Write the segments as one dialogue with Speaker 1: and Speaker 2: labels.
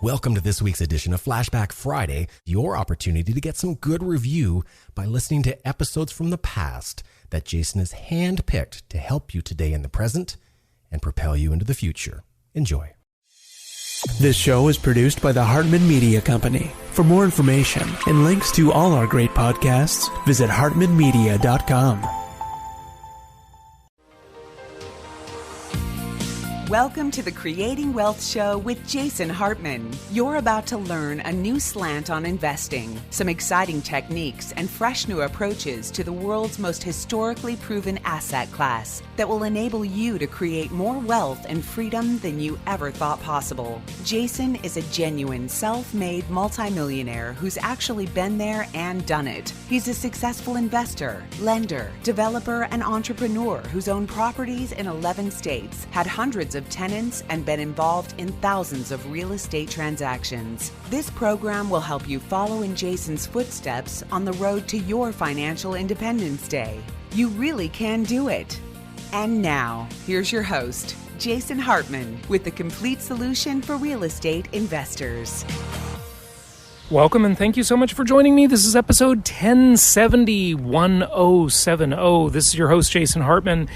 Speaker 1: Welcome to this week's edition of Flashback Friday, your opportunity to get some good review by listening to episodes from the past that Jason has handpicked to help you today in the present and propel you into the future. Enjoy.
Speaker 2: This show is produced by the Hartman Media Company. For more information and links to all our great podcasts, visit hartmanmedia.com.
Speaker 3: Welcome to the Creating Wealth Show with Jason Hartman. You're about to learn a new slant on investing, some exciting techniques, and fresh new approaches to the world's most historically proven asset class that will enable you to create more wealth and freedom than you ever thought possible. Jason is a genuine self-made multimillionaire who's actually been there and done it. He's a successful investor, lender, developer, and entrepreneur who's owned properties in 11 states, had hundreds of tenants, and been involved in thousands of real estate transactions. This program will help you follow in Jason's footsteps on the road to your financial independence day. You really can do it. And now, here's your host, Jason Hartman, with the complete solution for real estate investors.
Speaker 4: Welcome and thank you so much for joining me. This is episode 1070. This is your host, Jason Hartman.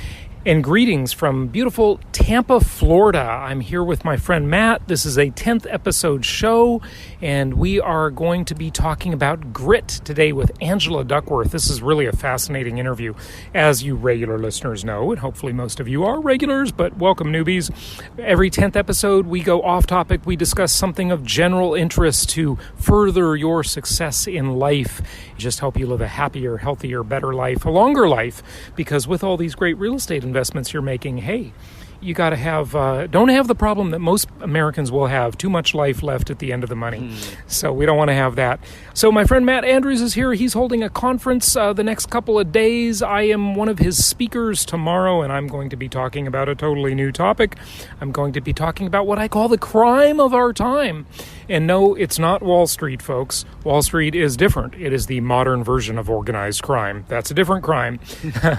Speaker 4: And greetings from beautiful Tampa, Florida. I'm here with my friend Matt. This is a 10th episode show, and we are going to be talking about grit today with Angela Duckworth. This is really a fascinating interview, as you regular listeners know, and hopefully most of you are regulars, but welcome newbies. Every 10th episode, we go off topic. We discuss something of general interest to further your success in life, just help you live a happier, healthier, better life, a longer life, because with all these great real estate investments you're making, hey, you got to have, don't have the problem that most Americans will have, too much life left at the end of the money. So we don't want to have that. So my friend Matt Andrews is here. He's holding a conference the next couple of days. I am one of his speakers tomorrow, and I'm going to be talking about a totally new topic. I'm going to be talking about what I call the crime of our time. And no, it's not Wall Street, folks. Wall Street is different. It is the modern version of organized crime. That's a different crime.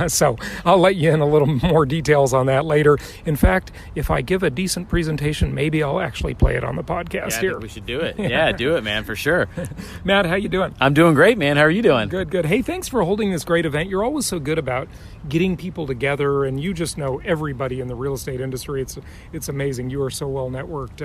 Speaker 4: So I'll let you in a little more details on that later. In fact, if I give a decent presentation, maybe I'll actually play it on the podcast here.
Speaker 5: I think we should do it. Yeah, do it, man, for sure.
Speaker 4: Matt, how you doing?
Speaker 5: I'm doing great, man. How are you doing?
Speaker 4: Good. Hey, thanks for holding this great event. You're always so good about getting people together, and you just know everybody in the real estate industry. It's amazing. You are so well networked,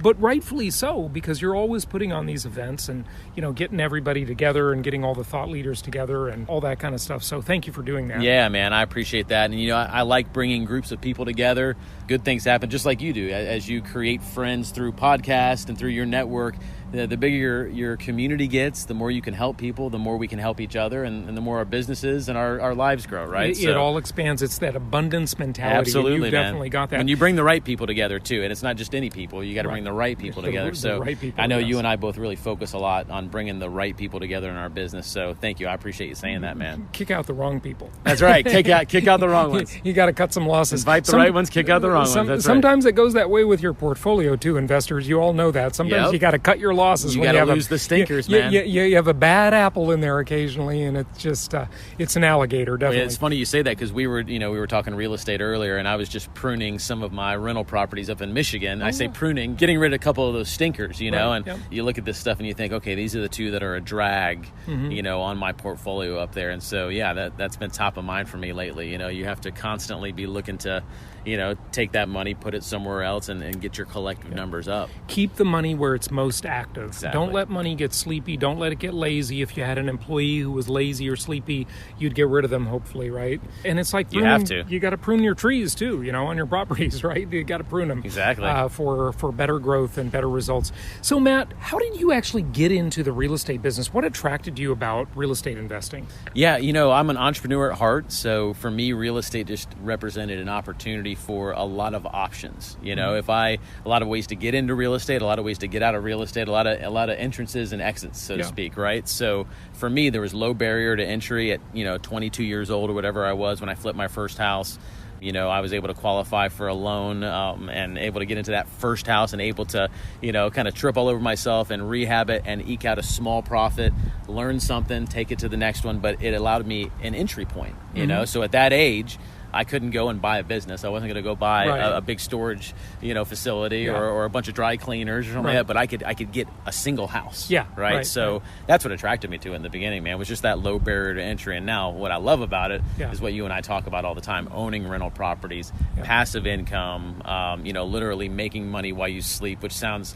Speaker 4: but rightfully so, because you're always putting on these events and, you know, getting everybody together and getting all the thought leaders together and all that kind of stuff. So thank you for doing that.
Speaker 5: Yeah, man, I appreciate that. And, you know, I like bringing groups of people together. Good things happen just like you do. As you create friends through podcasts and through your network, the bigger your community gets, the more you can help people, the more we can help each other, and the more our businesses and our lives grow, right?
Speaker 4: It all expands. It's that abundance mentality.
Speaker 5: Absolutely,
Speaker 4: and you've
Speaker 5: man.
Speaker 4: Definitely got that.
Speaker 5: When you bring the right people together, too, and it's not just any people, you got to bring the right people together. So
Speaker 4: right people,
Speaker 5: I know
Speaker 4: yes.
Speaker 5: you and I both really focus a lot on bringing the right people together in our business. So thank you. I appreciate you saying that, man.
Speaker 4: Kick out the wrong people.
Speaker 5: That's right. Kick out the wrong ones.
Speaker 4: You got to cut some losses.
Speaker 5: Invite the right ones, kick out the wrong ones. That's
Speaker 4: sometimes it goes that way with your portfolio, too, investors. You all know that. Sometimes you got to cut your losses.
Speaker 5: You got to lose the stinkers, man.
Speaker 4: You have a bad apple in there occasionally, and it's just it's an alligator, definitely.
Speaker 5: Well, it's funny you say that, because we were talking real estate earlier, and I was just pruning some of my rental properties up in Michigan. I say pruning, getting rid of a couple of those stinkers, you know, and you look at this stuff and you think, okay, these are the two that are a drag, you know, on my portfolio up there. And so, yeah, that's been top of mind for me lately. You know, you have to constantly be looking to, you know, take that money, put it somewhere else, and get your collective numbers up.
Speaker 4: Keep the money where it's most active.
Speaker 5: Exactly.
Speaker 4: Don't let money get sleepy. Don't let it get lazy. If you had an employee who was lazy or sleepy, you'd get rid of them, hopefully, right? And it's like pruning,
Speaker 5: you have to.
Speaker 4: You got to prune your trees too, you know, on your properties, right? You got to prune them
Speaker 5: exactly
Speaker 4: for better growth and better results. So, Matt, how did you actually get into the real estate business? What attracted you about real estate investing?
Speaker 5: Yeah, you know, I'm an entrepreneur at heart, so for me, real estate just represented an opportunity for a lot of options. You know, a lot of ways to get into real estate, a lot of ways to get out of real estate, a lot of entrances and exits, so to speak, right? So for me, there was low barrier to entry at, you know, 22 years old or whatever I was when I flipped my first house. You know, I was able to qualify for a loan and able to get into that first house and able to, you know, kind of trip all over myself and rehab it and eke out a small profit, learn something, take it to the next one. But it allowed me an entry point, you know. So at that age, I couldn't go and buy a business. I wasn't going to go buy a big storage, facility or a bunch of dry cleaners or something like that. But I could get a single house.
Speaker 4: Yeah.
Speaker 5: Right. So that's what attracted me to it in the beginning, man, was just that low barrier to entry. And now what I love about it is what you and I talk about all the time: owning rental properties, passive income, literally making money while you sleep, which sounds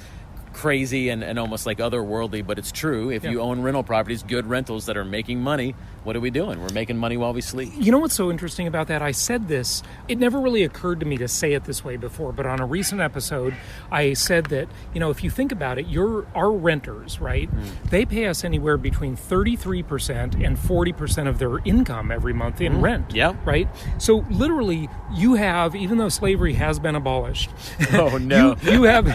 Speaker 5: crazy and almost like otherworldly, but it's true. If you own rental properties, good rentals that are making money, what are we doing? We're making money while we sleep.
Speaker 4: You know what's so interesting about that? I said this, it never really occurred to me to say it this way before, but on a recent episode, I said that, if you think about it, our renters, right? They pay us anywhere between 33% and 40% of their income every month in rent.
Speaker 5: Yeah.
Speaker 4: Right? So literally, you have, even though slavery has been abolished,
Speaker 5: oh no,
Speaker 4: you have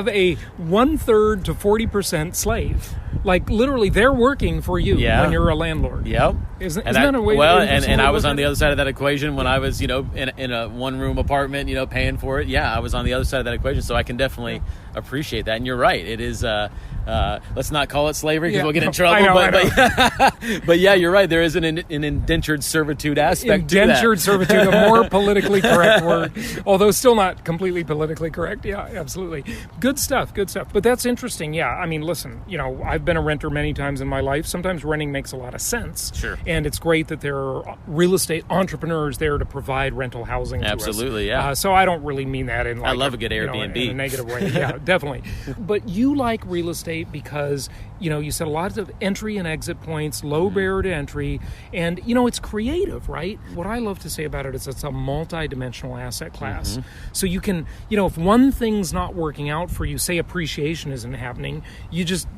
Speaker 4: a 1/3 to 40% slave. Like literally, they're working for you when you're a landlord.
Speaker 5: Yep.
Speaker 4: Isn't that a way?
Speaker 5: Well, and I was on the other side of that equation when I was, in a one-room apartment, paying for it. Yeah, I was on the other side of that equation, so I can definitely appreciate that. And you're right. It is. Let's not call it slavery because we'll get in trouble.
Speaker 4: I know.
Speaker 5: But yeah, you're right. There is an indentured servitude aspect to that.
Speaker 4: Indentured servitude, a more politically correct word, although still not completely politically correct. Yeah, absolutely. Good stuff. But that's interesting. Yeah, I mean, listen, I've been a renter many times in my life. Sometimes renting makes a lot of sense.
Speaker 5: Sure.
Speaker 4: And it's great that there are real estate entrepreneurs there to provide rental housing to us.
Speaker 5: Absolutely, yeah.
Speaker 4: So I don't really mean that in
Speaker 5: I love a good Airbnb.
Speaker 4: in a negative way. Yeah, definitely. But you like real estate because, you said a lot of entry and exit points, low barrier to entry, and, it's creative, right? What I love to say about it is it's a multi-dimensional asset class. So you can, if one thing's not working out for you, say appreciation isn't happening, you just,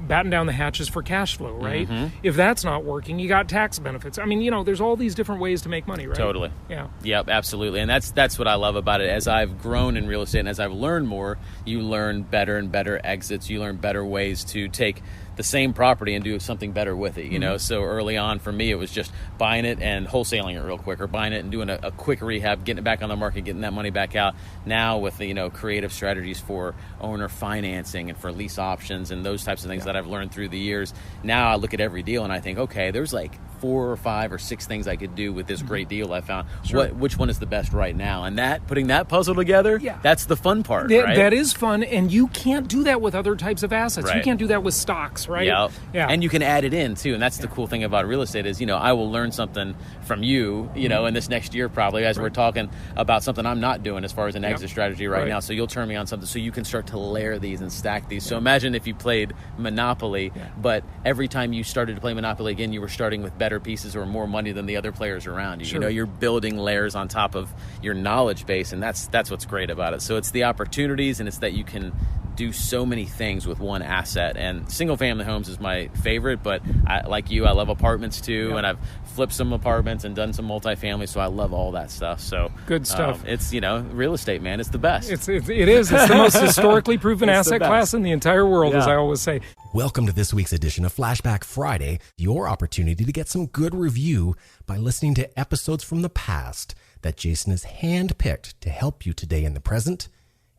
Speaker 4: batten down the hatches for cash flow, right? If that's not working, you got tax benefits. I mean, there's all these different ways to make money, right?
Speaker 5: Totally.
Speaker 4: Yeah.
Speaker 5: Yep, absolutely. And that's what I love about it. As I've grown in real estate and as I've learned more, you learn better and better exits. You learn better ways to take the same property and do something better with it, So early on for me, it was just buying it and wholesaling it real quick, or buying it and doing a quick rehab, getting it back on the market, getting that money back out. Now with the, creative strategies for owner financing and for lease options and those types of things that I've learned through the years. Now I look at every deal and I think, okay, there's like 4 or 5 or 6 things I could do with this great deal I found.
Speaker 4: Sure.
Speaker 5: Which one is the best right now? And putting that puzzle together, that's the fun part, right?
Speaker 4: That is fun, and you can't do that with other types of assets.
Speaker 5: Right.
Speaker 4: You can't do that with stocks, right?
Speaker 5: Yep.
Speaker 4: Yeah.
Speaker 5: And you can add it in too, and that's the cool thing about real estate is, I will learn something from you, in this next year probably as we're talking about something I'm not doing as far as an exit strategy right now. So you'll turn me on something so you can start to layer these and stack these. So imagine if you played Monopoly, but every time you started to play Monopoly again, you were starting with better pieces or more money than the other players around you.
Speaker 4: Sure.
Speaker 5: You're building layers on top of your knowledge base, and that's what's great about it. So it's the opportunities, and it's that you can do so many things with one asset. And single family homes is my favorite, but like you, I love apartments too, and I've flipped some apartments and done some multifamily, so I love all that stuff. So
Speaker 4: good stuff.
Speaker 5: It's real estate, man. It's the best.
Speaker 4: It is. It's the most historically proven asset class in the entire world, as I always say.
Speaker 1: Welcome to this week's edition of Flashback Friday, your opportunity to get some good review by listening to episodes from the past that Jason has handpicked to help you today in the present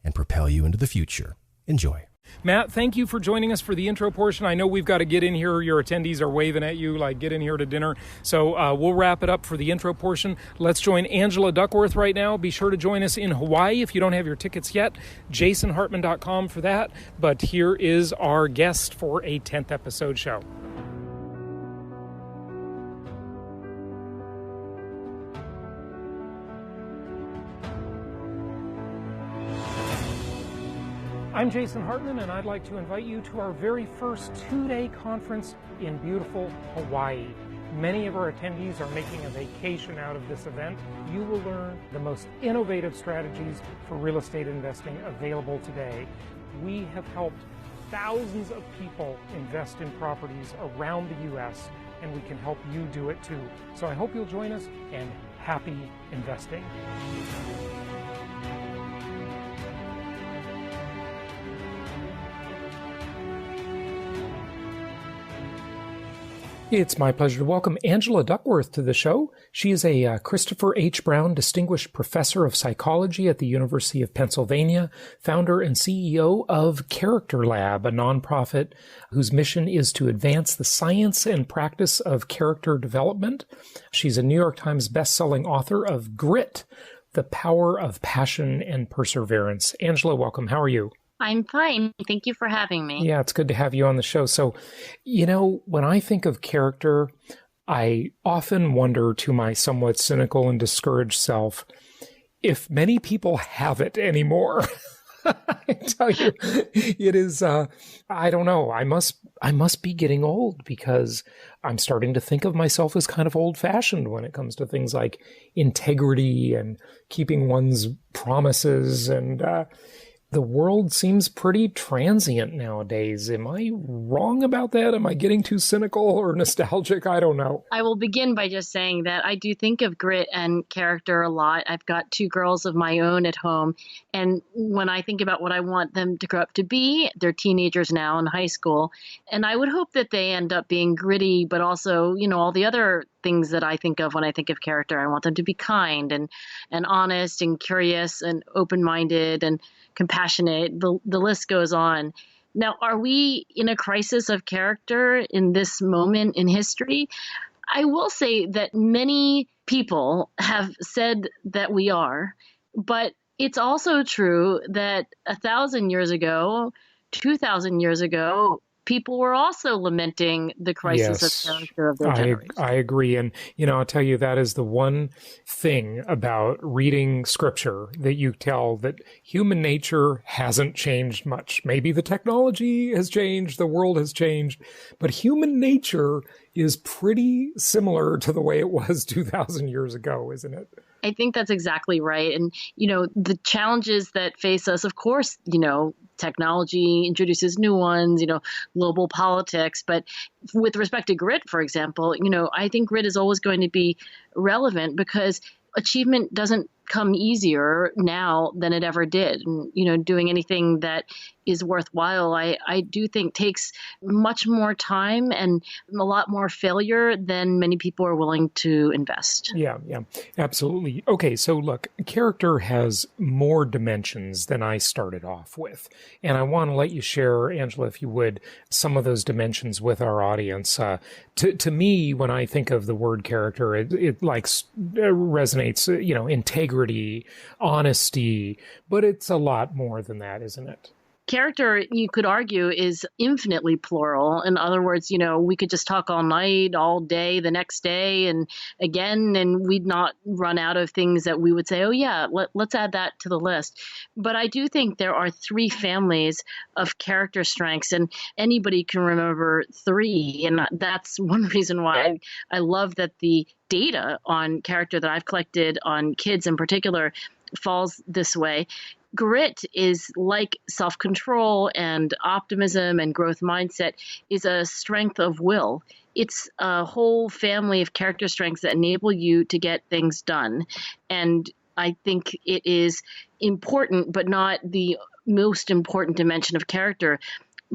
Speaker 1: and propel you into the future. Enjoy.
Speaker 4: Matt, thank you for joining us for the intro portion. I know we've got to get in here. Your attendees are waving at you like, get in here to dinner. So we'll wrap it up for the intro portion. Let's join Angela Duckworth right now. Be sure to join us in Hawaii if you don't have your tickets yet. JasonHartman.com for that. But here is our guest for a 10th episode show. I'm Jason Hartman, and I'd like to invite you to our very first 2-day conference in beautiful Hawaii. Many of our attendees are making a vacation out of this event. You will learn the most innovative strategies for real estate investing available today. We have helped thousands of people invest in properties around the U.S., and we can help you do it too. So I hope you'll join us, and happy investing. It's my pleasure to welcome Angela Duckworth to the show. She is a Christopher H. Brown Distinguished Professor of Psychology at the University of Pennsylvania, founder and CEO of Character Lab, a nonprofit whose mission is to advance the science and practice of character development. She's a New York Times bestselling author of Grit, The Power of Passion and Perseverance. Angela, welcome. How are you?
Speaker 6: I'm fine. Thank you for having me.
Speaker 4: Yeah, it's good to have you on the show. So, when I think of character, I often wonder to my somewhat cynical and discouraged self if many people have it anymore. I tell you, it is, I don't know. I must be getting old because I'm starting to think of myself as kind of old-fashioned when it comes to things like integrity and keeping one's promises, and the world seems pretty transient nowadays. Am I wrong about that? Am I getting too cynical or nostalgic? I don't know.
Speaker 6: I will begin by just saying that I do think of grit and character a lot. I've got two girls of my own at home. And when I think about what I want them to grow up to be, they're teenagers now in high school. And I would hope that they end up being gritty, but also, all the other things that I think of when I think of character. I want them to be kind and honest and curious and open-minded and compassionate. The list goes on. Now, are we in a crisis of character in this moment in history? I will say that many people have said that we are, but it's also true that 1,000 years ago, 2,000 years ago, people were also lamenting the crisis of character of their generation.
Speaker 4: I agree. And, I'll tell you, that is the one thing about reading scripture that you tell that human nature hasn't changed much. Maybe the technology has changed, the world has changed, but human nature is pretty similar to the way it was 2,000 years ago, isn't it?
Speaker 6: I think that's exactly right. And, the challenges that face us, of course, technology introduces new ones, global politics. But with respect to grit, for example, I think grit is always going to be relevant because achievement doesn't come easier now than it ever did. And, doing anything that is worthwhile, I do think takes much more time and a lot more failure than many people are willing to invest.
Speaker 4: Yeah, absolutely. Okay, so look, character has more dimensions than I started off with. And I want to let you share, Angela, if you would, some of those dimensions with our audience. To me, when I think of the word character, it resonates, integrity, honesty, but it's a lot more than that, isn't it?
Speaker 6: Character, you could argue, is infinitely plural. In other words, we could just talk all night, all day, the next day, and again, and we'd not run out of things that we would say, oh yeah, let's add that to the list. But I do think there are three families of character strengths, and anybody can remember three. And that's one reason why I love that the data on character that I've collected on kids in particular falls this way. Grit is like self-control and optimism and growth mindset is a strength of will. It's a whole family of character strengths that enable you to get things done. And I think it is important, but not the most important dimension of character.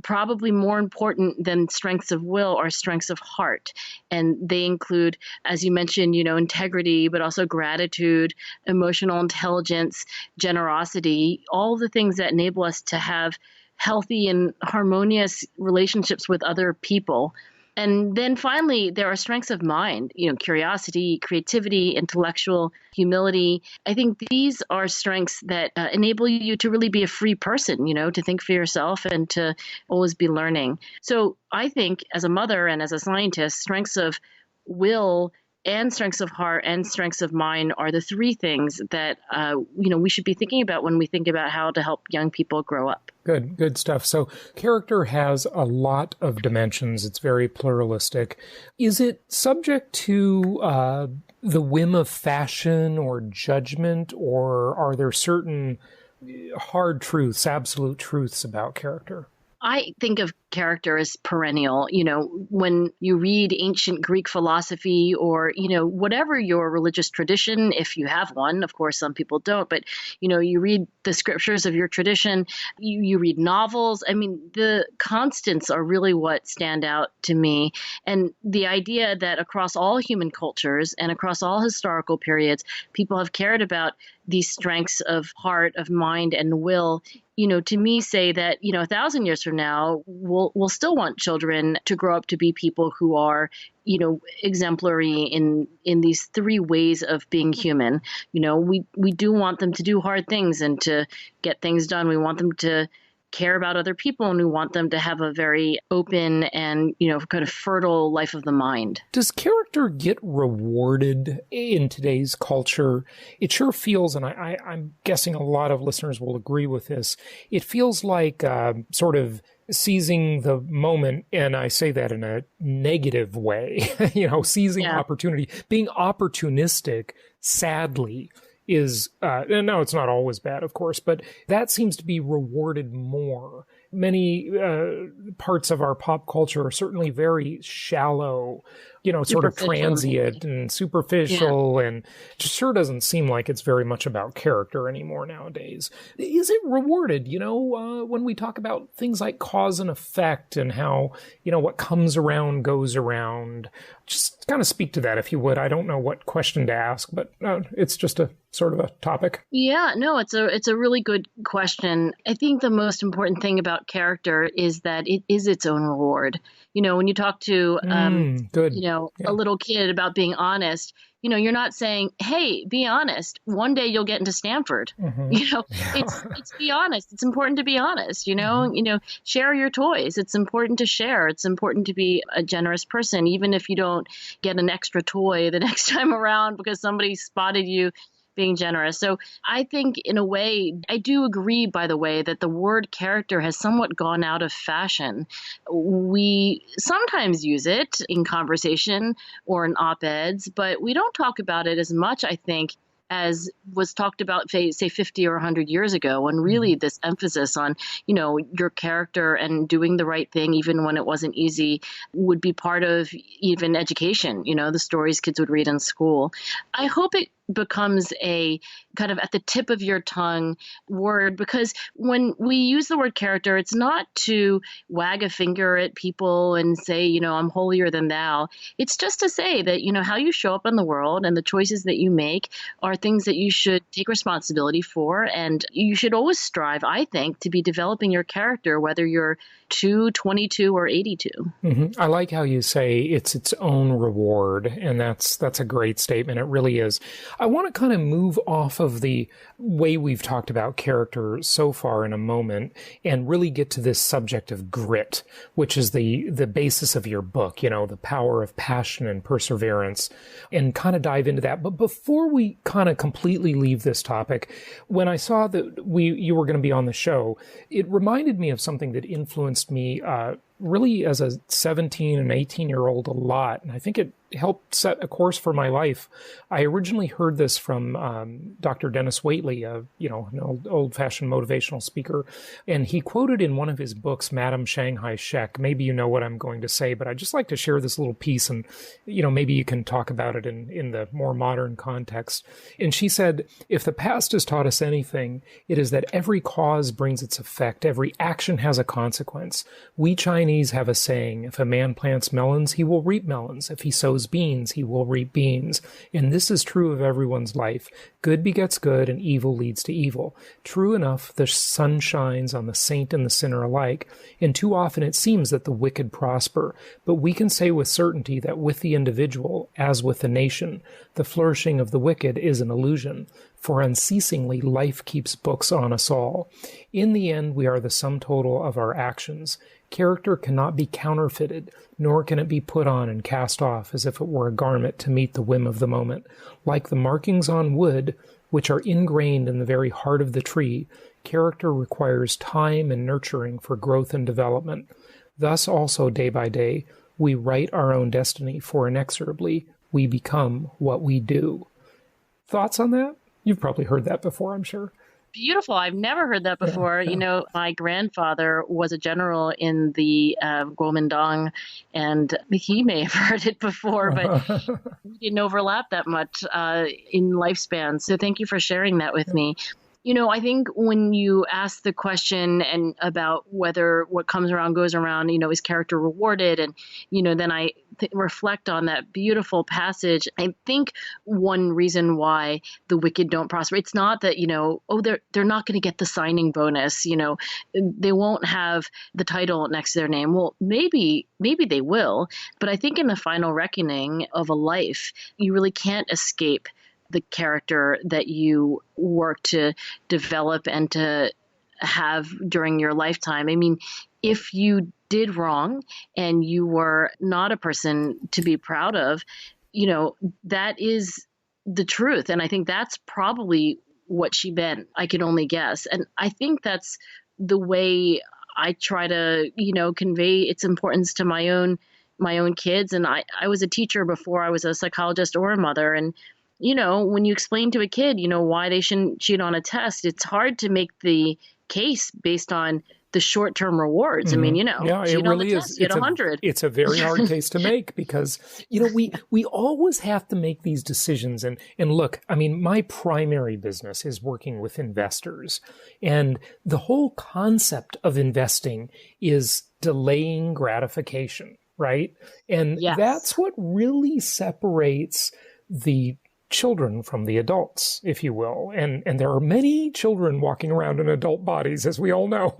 Speaker 6: Probably more important than strengths of will are strengths of heart. And they include, as you mentioned, integrity, but also gratitude, emotional intelligence, generosity, all the things that enable us to have healthy and harmonious relationships with other people. And then finally, there are strengths of mind, curiosity, creativity, intellectual humility. I think these are strengths that enable you to really be a free person, to think for yourself and to always be learning. So I think as a mother and as a scientist, strengths of will and strengths of heart and strengths of mind are the three things that, we should be thinking about when we think about how to help young people grow up.
Speaker 4: Good stuff. So character has a lot of dimensions. It's very pluralistic. Is it subject to the whim of fashion or judgment, or are there certain hard truths, absolute truths about character?
Speaker 6: I think of character as perennial. When you read ancient Greek philosophy or, whatever your religious tradition, if you have one, of course, some people don't, but, you read the scriptures of your tradition, you read novels. I mean, the constants are really what stand out to me. And the idea that across all human cultures and across all historical periods, people have cared about these strengths of heart, of mind, and will, to me say that, 1,000 years from now, we'll still want children to grow up to be people who are, exemplary in these three ways of being human. We do want them to do hard things and to get things done. We want them to care about other people, and we want them to have a very open and, kind of fertile life of the mind.
Speaker 4: Does character get rewarded in today's culture? It sure feels, and I'm guessing a lot of listeners will agree with this, it feels like sort of seizing the moment, and I say that in a negative way, seizing opportunity, being opportunistic, sadly, is, no, it's not always bad, of course, but that seems to be rewarded more. Many parts of our pop culture are certainly very shallow, sort of transient and superficial, and it just sure doesn't seem like it's very much about character anymore nowadays. Is it rewarded, when we talk about things like cause and effect and how, what comes around goes around? Just kind of speak to that, if you would. I don't know what question to ask, but it's just a sort of a topic.
Speaker 6: Yeah, no, it's a really good question. I think the most important thing about character is that it is its own reward. When you talk to, a little kid about being honest, you're not saying, hey, be honest. One day you'll get into Stanford. It's be honest. It's important to be honest, share your toys. It's important to share. It's important to be a generous person, even if you don't get an extra toy the next time around because somebody spotted you being generous. So I think in a way, I do agree, by the way, that the word character has somewhat gone out of fashion. We sometimes use it in conversation or in op-eds, but we don't talk about it as much, I think, as was talked about, say, 50 or 100 years ago, when really this emphasis on, your character and doing the right thing, even when it wasn't easy, would be part of even education, the stories kids would read in school. I hope it becomes a kind of at the tip of your tongue word, because when we use the word character, it's not to wag a finger at people and say, I'm holier than thou. It's just to say that, how you show up in the world and the choices that you make are things that you should take responsibility for. And you should always strive, I think, to be developing your character, whether you're 2, 22, or 82.
Speaker 4: Mm-hmm. I like how you say it's its own reward. And that's a great statement. It really is. I want to kind of move off of the way we've talked about character so far in a moment and really get to this subject of grit, which is the basis of your book, the power of passion and perseverance, and kind of dive into that. But before we kind of completely leave this topic, when I saw that you were going to be on the show, it reminded me of something that influenced me really as a 17 and 18-year-old a lot. And I think it helped set a course for my life. I originally heard this from Dr. Dennis Waitley, an old-fashioned motivational speaker. And he quoted in one of his books, Madam Shanghai Shek. Maybe you know what I'm going to say, but I'd just like to share this little piece and, maybe you can talk about it in the more modern context. And she said, if the past has taught us anything, it is that every cause brings its effect. Every action has a consequence. We Chinese have a saying, if a man plants melons, he will reap melons. If he sows beans, he will reap beans. And this is true of everyone's life. Good begets good, and evil leads to evil. True enough, the sun shines on the saint and the sinner alike, and too often it seems that the wicked prosper. But we can say with certainty that with the individual, as with the nation, the flourishing of the wicked is an illusion. For unceasingly life keeps books on us all. In the end, we are the sum total of our actions. Character cannot be counterfeited, nor can it be put on and cast off as if it were a garment to meet the whim of the moment. Like the markings on wood, which are ingrained in the very heart of the tree, character requires time and nurturing for growth and development. Thus also, day by day, we write our own destiny, for inexorably we become what we do. Thoughts on that? You've probably heard that before, I'm sure.
Speaker 6: beautiful. I've never heard that before. My grandfather was a general in the Kuomintang, and he may have heard it before, but we didn't overlap that much in lifespan. So thank you for sharing that with me. I think when you ask the question and about whether what comes around goes around, is character rewarded? And, then I reflect on that beautiful passage. I think one reason why the wicked don't prosper, it's not that, they're not going to get the signing bonus, they won't have the title next to their name. Well, maybe they will. But I think in the final reckoning of a life, you really can't escape the character that you work to develop and to have during your lifetime. I mean, if you did wrong and you were not a person to be proud of, that is the truth. And I think that's probably what she meant. I could only guess. And I think that's the way I try to, convey its importance to my own kids. And I was a teacher before I was a psychologist or a mother. And when you explain to a kid, why they shouldn't cheat on a test, it's hard to make the case based on the short-term rewards. I mean,
Speaker 4: yeah, it really is.
Speaker 6: Get 100.
Speaker 4: It's a very hard case to make because, we always have to make these decisions. And look, I mean, my primary business is working with investors. And the whole concept of investing is delaying gratification, right? And
Speaker 6: Yes.
Speaker 4: that's what really separates the children from the adults, if you will. And there are many children walking around in adult bodies, as we all know.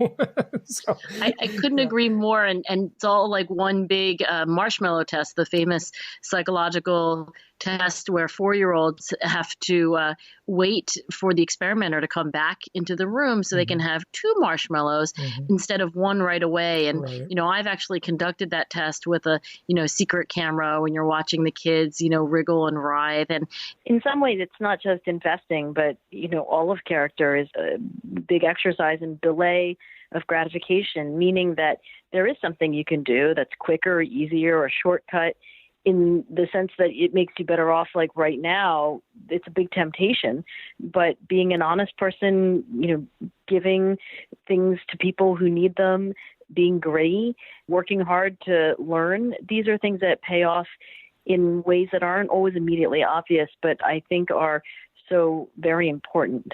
Speaker 4: So,
Speaker 6: I couldn't agree more. And it's all like one big marshmallow test, the famous psychological test where 4-year-olds have to wait for the experimenter to come back into the room so they can have 2 marshmallows instead of 1 right away. And, I've actually conducted that test with a, secret camera when you're watching the kids, wriggle and writhe. And
Speaker 7: in some ways, it's not just investing, but, all of character is a big exercise in delay of gratification, meaning that there is something you can do that's quicker, easier, or shortcut, in the sense that it makes you better off. Like right now, it's a big temptation, but being an honest person, giving things to people who need them, being gritty, working hard to learn, these are things that pay off in ways that aren't always immediately obvious, but I think are so very important.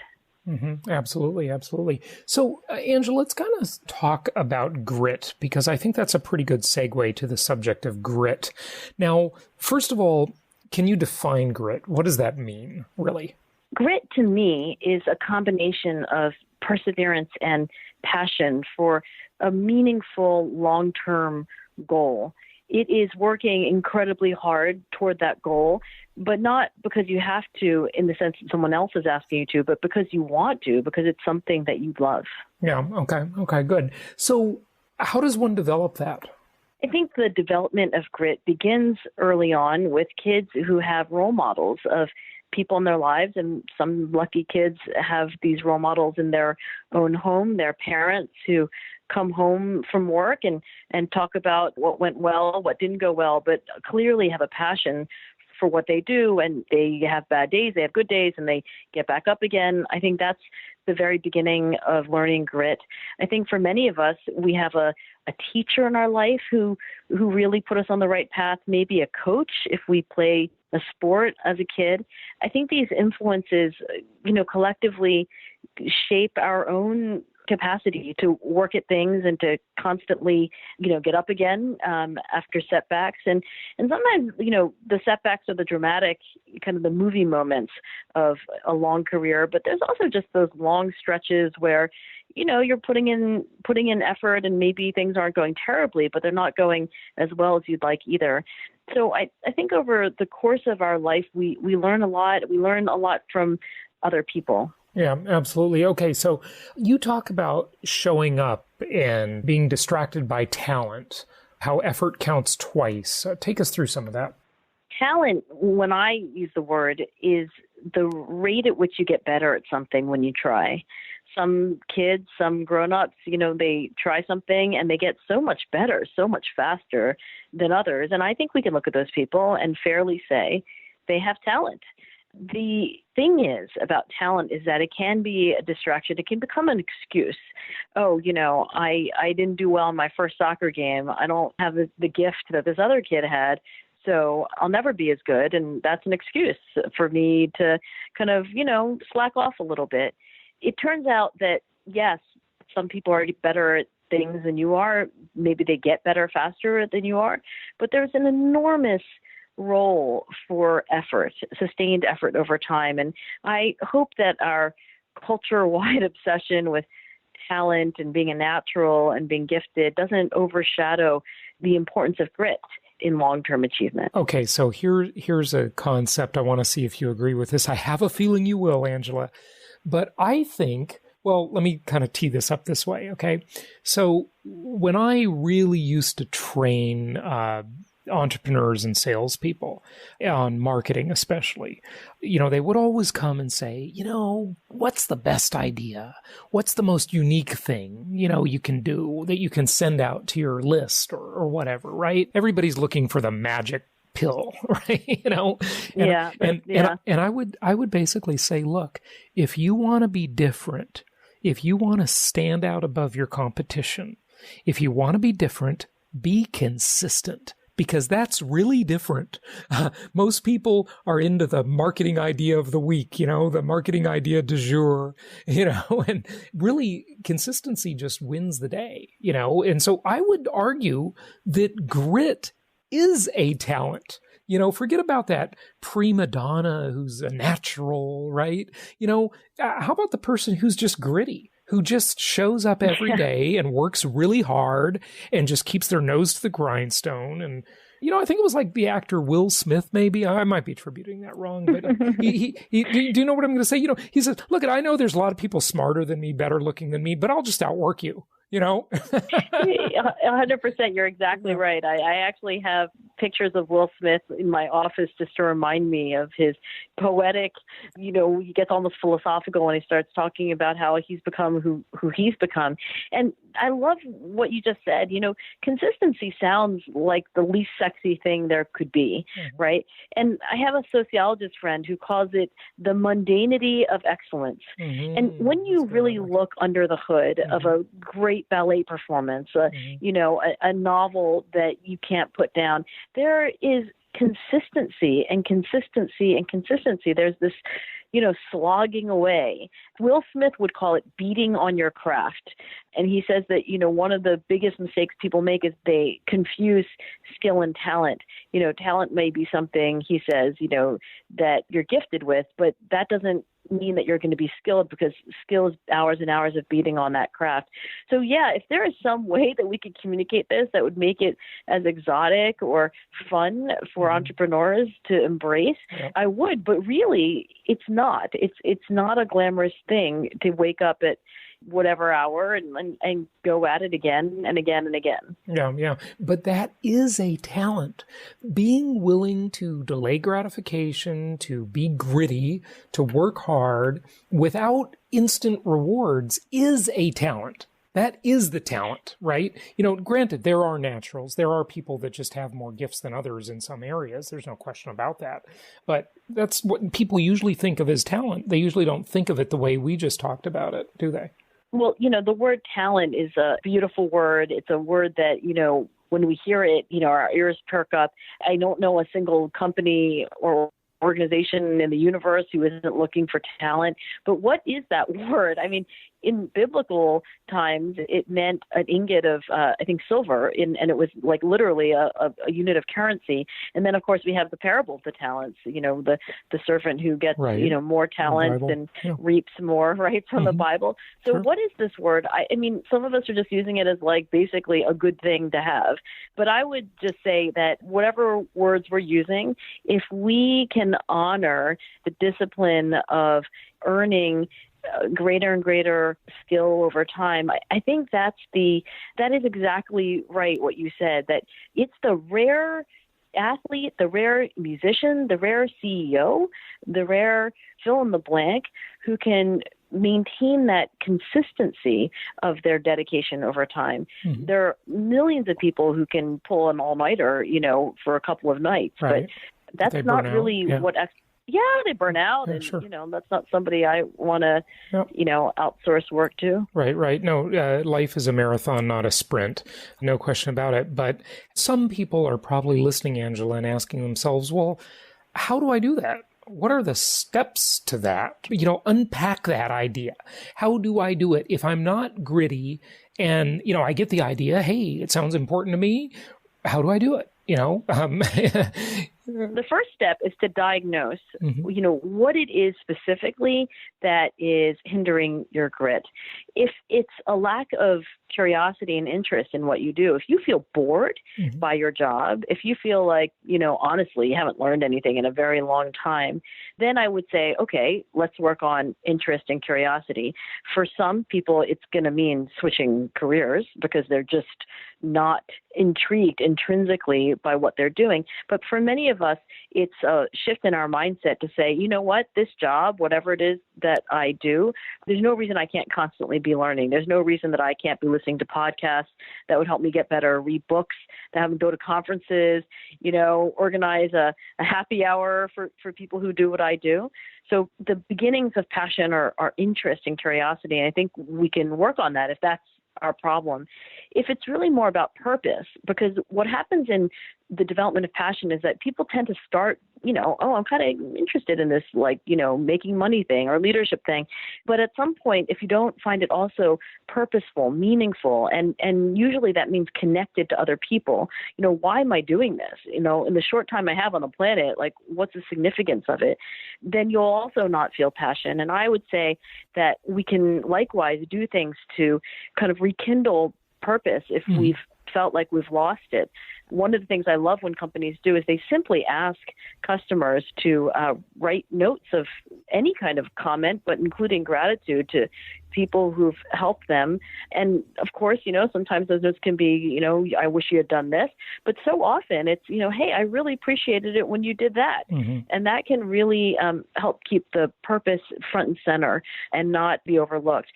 Speaker 4: Absolutely, absolutely. So, Angela, let's kind of talk about grit, because I think that's a pretty good segue to the subject of grit. Now, first of all, can you define grit? What does that mean, really?
Speaker 7: Grit, to me, is a combination of perseverance and passion for a meaningful long-term goal. It is working incredibly hard toward that goal, but not because you have to in the sense that someone else is asking you to, but because you want to, because it's something that you love.
Speaker 4: Yeah, okay, good. So how does one develop that?
Speaker 7: I think the development of grit begins early on with kids who have role models of people in their lives, and some lucky kids have these role models in their own home, their parents who come home from work and talk about what went well, what didn't go well, but clearly have a passion for what they do, and they have bad days, they have good days, and they get back up again. I think that's the very beginning of learning grit. I think for many of us, we have a teacher in our life who really put us on the right path, maybe a coach if we play a sport as a kid. I think these influences, collectively shape our own capacity to work at things and to constantly, get up again after setbacks. And sometimes, the setbacks are the dramatic, kind of the movie moments of a long career. But there's also just those long stretches where, you're putting in effort and maybe things aren't going terribly, but they're not going as well as you'd like either. So I think over the course of our life, we learn a lot. We learn a lot from other people.
Speaker 4: Yeah, absolutely. Okay, so you talk about showing up and being distracted by talent, how effort counts twice. Take us through some of that.
Speaker 7: Talent, when I use the word, is the rate at which you get better at something when you try. Some kids, some grown-ups, they try something and they get so much better, so much faster than others. And I think we can look at those people and fairly say they have talent. The thing is about talent is that it can be a distraction. It can become an excuse. Oh, I didn't do well in my first soccer game. I don't have the gift that this other kid had, so I'll never be as good. And that's an excuse for me to kind of, slack off a little bit. It turns out that, yes, some people are better at things than you are. Maybe they get better faster than you are. But there's an enormous role for effort, sustained effort over time. And I hope that our culture-wide obsession with talent and being a natural and being gifted doesn't overshadow the importance of grit in long-term achievement.
Speaker 4: Okay, so here's a concept. I want to see if you agree with this. I have a feeling you will, Angela. But I think, well, let me kind of tee this up this way, okay? So when I really used to train entrepreneurs and salespeople on marketing especially, they would always come and say, what's the best idea? What's the most unique thing, you can do that you can send out to your list or whatever, right? Everybody's looking for the magic pill, right? And I would basically say, look, if you want to be different, if you want to stand out above your competition, if you want to be different, be consistent. Because that's really different. Most people are into the marketing idea of the week, the marketing idea du jour, and really consistency just wins the day, And so I would argue that grit is a talent. Forget about that prima donna who's a natural, right? How about the person who's just gritty? Who just shows up every day and works really hard and just keeps their nose to the grindstone. And, I think it was like the actor Will Smith, maybe. I might be attributing that wrong, but he do you know what I'm going to say? He says, look, I know there's a lot of people smarter than me, better looking than me, but I'll just outwork you.
Speaker 7: 100%. You're exactly right. I actually have pictures of Will Smith in my office just to remind me of his poetic, he gets almost philosophical when he starts talking about how he's become who he's become. And I love what you just said. Consistency sounds like the least sexy thing there could be, right? And I have a sociologist friend who calls it the mundanity of excellence. And when you really look under the hood of a great ballet performance, a novel that you can't put down, there is consistency and consistency and consistency. There's this, slogging away. Will Smith would call it beating on your craft. And he says that, one of the biggest mistakes people make is they confuse skill and talent. Talent may be something, he says, that you're gifted with, but that doesn't mean that you're going to be skilled, because skill is hours and hours of beating on that craft. So yeah, if there is some way that we could communicate this that would make it as exotic or fun for entrepreneurs to embrace, I would. But really, it's not. It's not a glamorous thing to wake up at whatever hour and go at it again and again and again.
Speaker 4: Yeah. But that is a talent. Being willing to delay gratification, to be gritty, to work hard without instant rewards is a talent. That is the talent, right? Granted, there are naturals. There are people that just have more gifts than others in some areas. There's no question about that. But that's what people usually think of as talent. They usually don't think of it the way we just talked about it, do they?
Speaker 7: Well, the word talent is a beautiful word. It's a word that, when we hear it, our ears perk up. I don't know a single company or organization in the universe who isn't looking for talent. But what is that word? I mean, in biblical times, it meant an ingot of, silver, and it was like literally a unit of currency. And then, of course, we have the parable of the talents, the servant who gets, more talents and reaps more, right, from the Bible. So what is this word? I mean, some of us are just using it as like basically a good thing to have. But I would just say that whatever words we're using, if we can honor the discipline of earning greater and greater skill over time, I think that is exactly right what you said, that it's the rare athlete, the rare musician, the rare CEO, the rare fill in the blank who can maintain that consistency of their dedication over time. There are millions of people who can pull an all-nighter, for a couple of nights, but that's not really what they burn out, and
Speaker 4: sure.
Speaker 7: That's not somebody I want to, outsource work to.
Speaker 4: Right. No, life is a marathon, not a sprint. No question about it. But some people are probably listening, Angela, and asking themselves, well, how do I do that? What are the steps to that? Unpack that idea. How do I do it if I'm not gritty and, I get the idea, hey, it sounds important to me. How do I do it?
Speaker 7: The first step is to diagnose, what it is specifically that is hindering your grit. If it's a lack of curiosity and interest in what you do, if you feel bored by your job, if you feel like, honestly, you haven't learned anything in a very long time, then I would say, okay, let's work on interest and curiosity. For some people, it's going to mean switching careers because they're just not intrigued intrinsically by what they're doing. But for many of us, it's a shift in our mindset to say, you know what, this job, whatever it is that I do, there's no reason I can't constantly be learning. There's no reason that I can't be listening to podcasts that would help me get better, read books, that have me go to conferences, organize a happy hour for people who do what I do. So the beginnings of passion are interest and curiosity. And I think we can work on that if that's our problem. If it's really more about purpose, because what happens in the development of passion is that people tend to start, I'm kind of interested in this, making money thing or leadership thing. But at some point, if you don't find it also purposeful, meaningful, and usually that means connected to other people, why am I doing this? In the short time I have on the planet, what's the significance of it? Then you'll also not feel passion. And I would say that we can likewise do things to kind of rekindle purpose if we've felt like we've lost it. One of the things I love when companies do is they simply ask customers to write notes of any kind of comment, but including gratitude to people who've helped them. And of course, sometimes those notes can be, I wish you had done this, but so often it's, hey, I really appreciated it when you did that. And that can really help keep the purpose front and center and not be overlooked.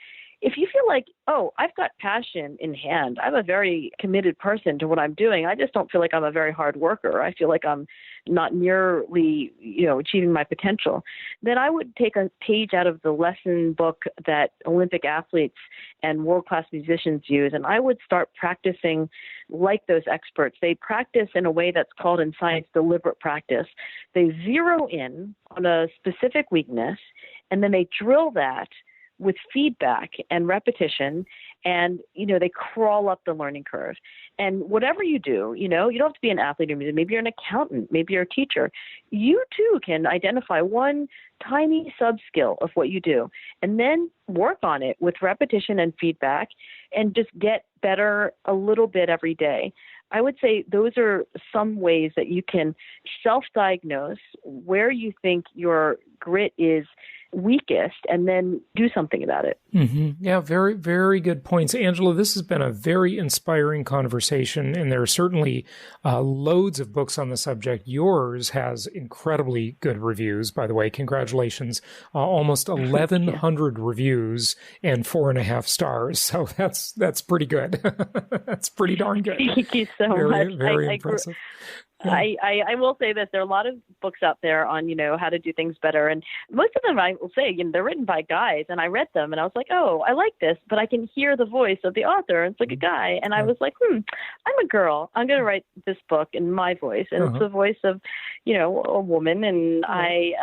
Speaker 7: If you feel like, I've got passion in hand, I'm a very committed person to what I'm doing, I just don't feel like I'm a very hard worker, I feel like I'm not nearly, achieving my potential, then I would take a page out of the lesson book that Olympic athletes and world-class musicians use, and I would start practicing like those experts. They practice in a way that's called in science deliberate practice. They zero in on a specific weakness, and then they drill that with feedback and repetition, and, they crawl up the learning curve. And whatever you do, you don't have to be an athlete or maybe you're an accountant, maybe you're a teacher. You too can identify one tiny sub-skill of what you do and then work on it with repetition and feedback and just get better a little bit every day. I would say those are some ways that you can self-diagnose where you think your grit is weakest and then do something about it.
Speaker 4: Yeah, very, very good points. Angela, this has been a very inspiring conversation, and there are certainly loads of books on the subject. Yours has incredibly good reviews, by the way. Congratulations. Almost 1,100 reviews and 4.5 stars. So that's pretty good. That's pretty darn good.
Speaker 7: Thank you so much.
Speaker 4: Very impressive.
Speaker 7: I will say this, there are a lot of books out there on, how to do things better. And most of them, I will say, they're written by guys. And I read them and I was like, I like this, but I can hear the voice of the author. It's like a guy. And I was like, I'm a girl. I'm going to write this book in my voice. And it's the voice of, a woman. And I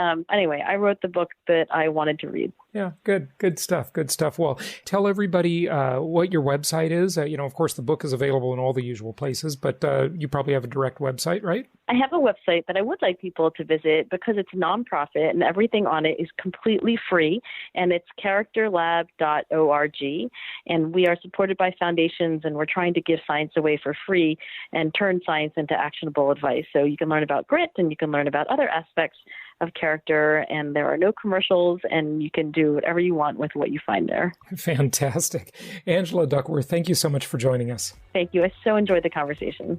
Speaker 7: wrote the book that I wanted to read.
Speaker 4: Yeah, good stuff. Well, tell everybody what your website is. Of course, the book is available in all the usual places, but you probably have a direct website, right?
Speaker 7: I have a website that I would like people to visit because it's nonprofit and everything on it is completely free, and it's characterlab.org. And we are supported by foundations, and we're trying to give science away for free and turn science into actionable advice. So you can learn about grit and you can learn about other aspects of character, and there are no commercials, and you can do whatever you want with what you find there.
Speaker 4: Fantastic. Angela Duckworth, thank you so much for joining us.
Speaker 7: Thank you. I so enjoyed the conversation.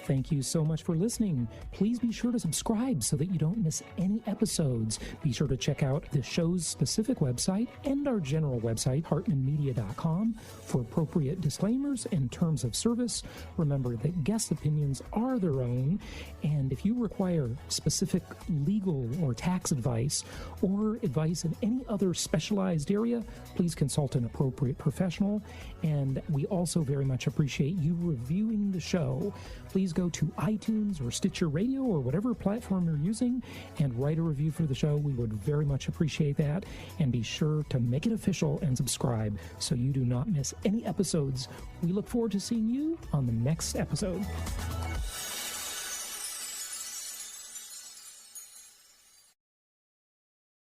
Speaker 4: Thank you so much for listening. Please be sure to subscribe so that you don't miss any episodes. Be sure to check out the show's specific website and our general website, hartmanmedia.com, for appropriate disclaimers and terms of service. Remember that guest opinions are their own, and if you require specific legal or tax advice or advice in any other specialized area, please consult an appropriate professional. And we also very much appreciate you reviewing the show. Please go to iTunes or Stitcher Radio or whatever platform you're using and write a review for the show. We would very much appreciate that. And be sure to make it official and subscribe so you do not miss any episodes. We look forward to seeing you on the next episode.